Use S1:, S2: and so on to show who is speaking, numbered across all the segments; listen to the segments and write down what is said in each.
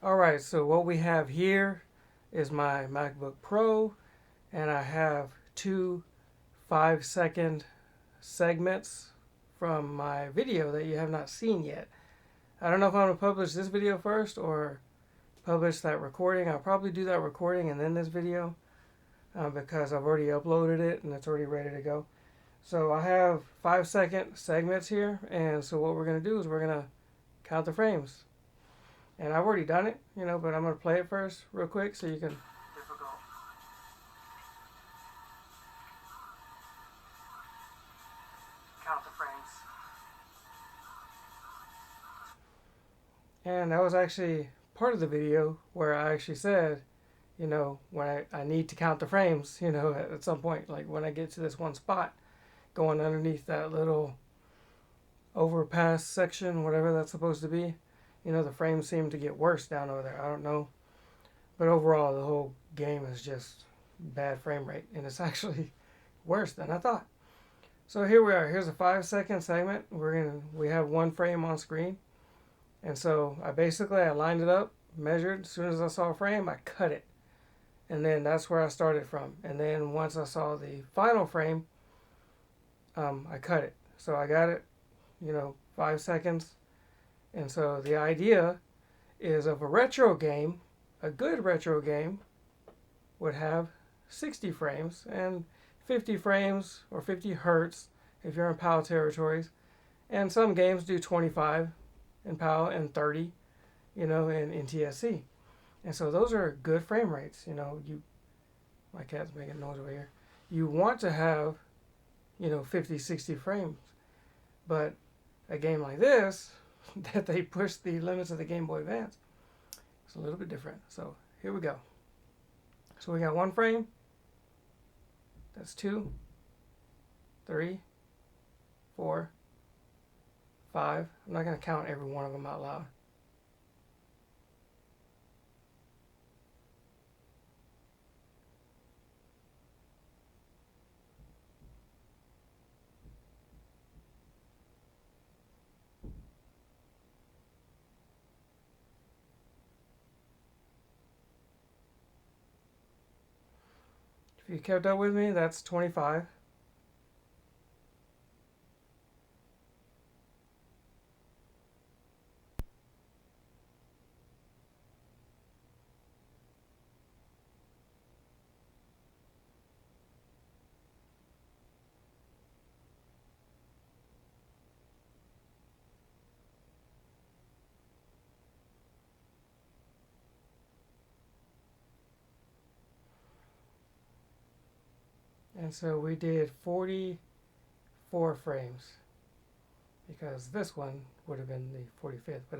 S1: Alright, so what we have here is my MacBook Pro, and I have two 5-second segments from my video that you have not seen yet. I don't know if I'm going to publish this video first or publish that recording. I'll probably do that recording and then this video because I've already uploaded it and it's already ready to go. So I have 5-second segments here, and so what we're going to do is we're going to count the frames. And I've already done it, but I'm going to play it first real quick so you can... Difficult. Count the frames. And that was actually part of the video where I actually said, when I need to count the frames, at some point, like when I get to this one spot, going underneath that little overpass section, whatever that's supposed to be. The frames seem to get worse down over there. I don't know. But overall, the whole game is just bad frame rate. And it's actually worse than I thought. So here we are. Here's a 5-second segment. We have one frame on screen. And so I lined it up, measured. As soon as I saw a frame, I cut it. And then that's where I started from. And then once I saw the final frame, I cut it. So I got it, 5 seconds. And so the idea is of a retro game, a good retro game would have 60 frames and 50 frames or 50 hertz if you're in PAL territories. And some games do 25 in PAL and 30, in NTSC. And so those are good frame rates. My cat's making noise over here. You want to have, 50, 60 frames. But a game like this, that they push the limits of the Game Boy Advance, it's a little bit different. So here we go. So we got one frame. That's 2, 3, 4, 5. I'm not going to count every one of them out loud. If you kept up with me, that's 25. And so we did 44 frames because this one would have been the 45th, but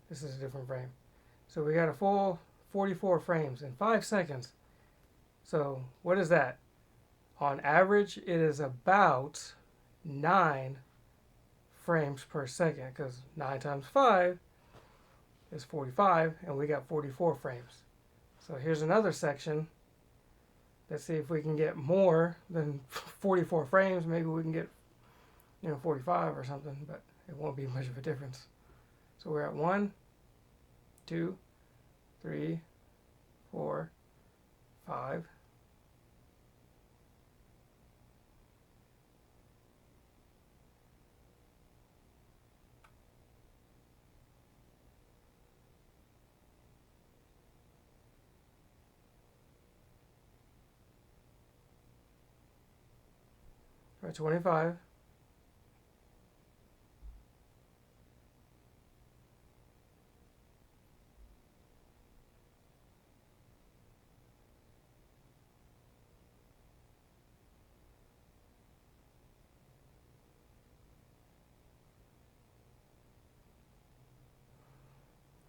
S1: this is a different frame. So we got a full 44 frames in 5 seconds. So what is that? On average, it is about 9 frames per second because 9 times 5 is 45, and we got 44 frames. So here's another section. Let's see if we can get more than 44 frames. Maybe we can get, 45 or something, but it won't be much of a difference. So we're at 1, 2, 3, 4, 5. Or 25.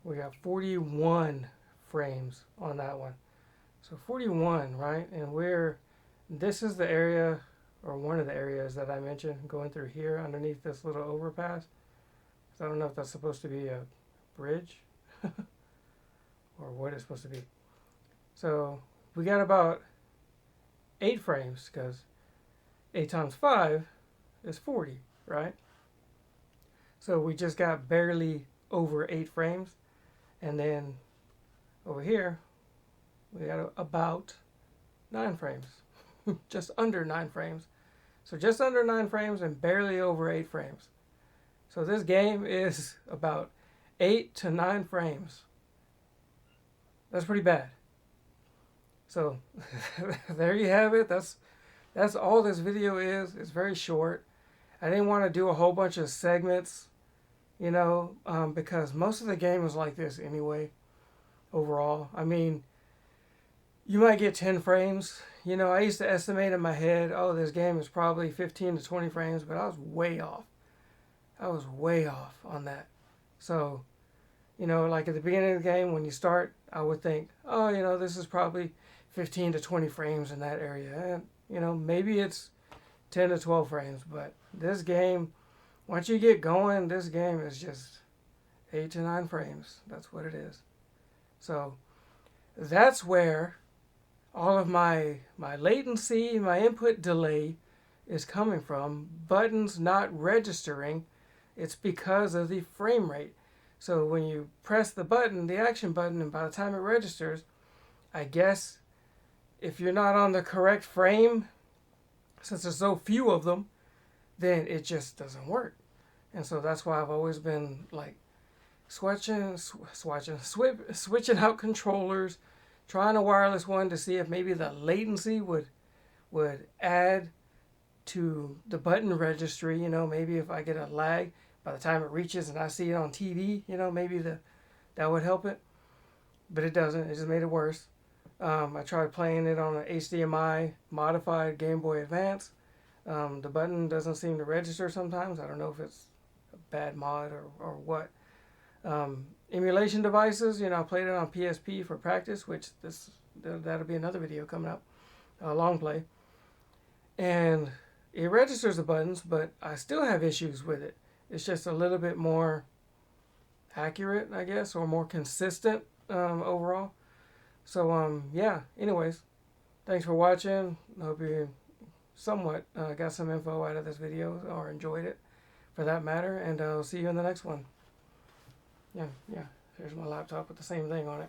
S1: We got 41 frames on that one. So 41, right? And this is the area, or one of the areas that I mentioned, going through here underneath this little overpass. So I don't know if that's supposed to be a bridge or what it's supposed to be. So we got about 8 frames because 8 times 5 is 40, right? So we just got barely over 8 frames. And then over here, we got about 9 frames. Just under 9 frames. So just under 9 frames and barely over 8 frames. So this game is about 8 to 9 frames. That's pretty bad. So there you have it. That's all this video is. It's very short. I didn't want to do a whole bunch of segments, you know, because most of the game is like this anyway, overall. I mean, you might get 10 frames. You know, I used to estimate in my head, oh, this game is probably 15 to 20 frames, but I was way off. I was way off on that. So, you know, like at the beginning of the game, when you start, I would think, oh, you know, this is probably 15 to 20 frames in that area. And, you know, maybe it's 10 to 12 frames, but this game, once you get going, this game is just 8 to 9 frames. That's what it is. So that's where all of my latency, my input delay is coming from. Buttons not registering. It's because of the frame rate. So when you press the button, the action button, and by the time it registers, I guess if you're not on the correct frame, since there's so few of them, then it just doesn't work. And so that's why I've always been like switching out controllers, trying a wireless one to see if maybe the latency would add to the button registry. You know, maybe if I get a lag by the time it reaches and I see it on TV, you know, maybe that would help it. But it doesn't. It just made it worse. I tried playing it on an HDMI modified Game Boy Advance. The button doesn't seem to register sometimes. I don't know if it's a bad mod or what. Emulation devices, you know, I played it on PSP for practice, which that'll be another video coming up, long play. And it registers the buttons, but I still have issues with it. It's just a little bit more accurate, I guess, or more consistent overall. So, yeah, anyways, thanks for watching. I hope you somewhat got some info out of this video or enjoyed it for that matter. And I'll see you in the next one. Yeah, here's my laptop with the same thing on it.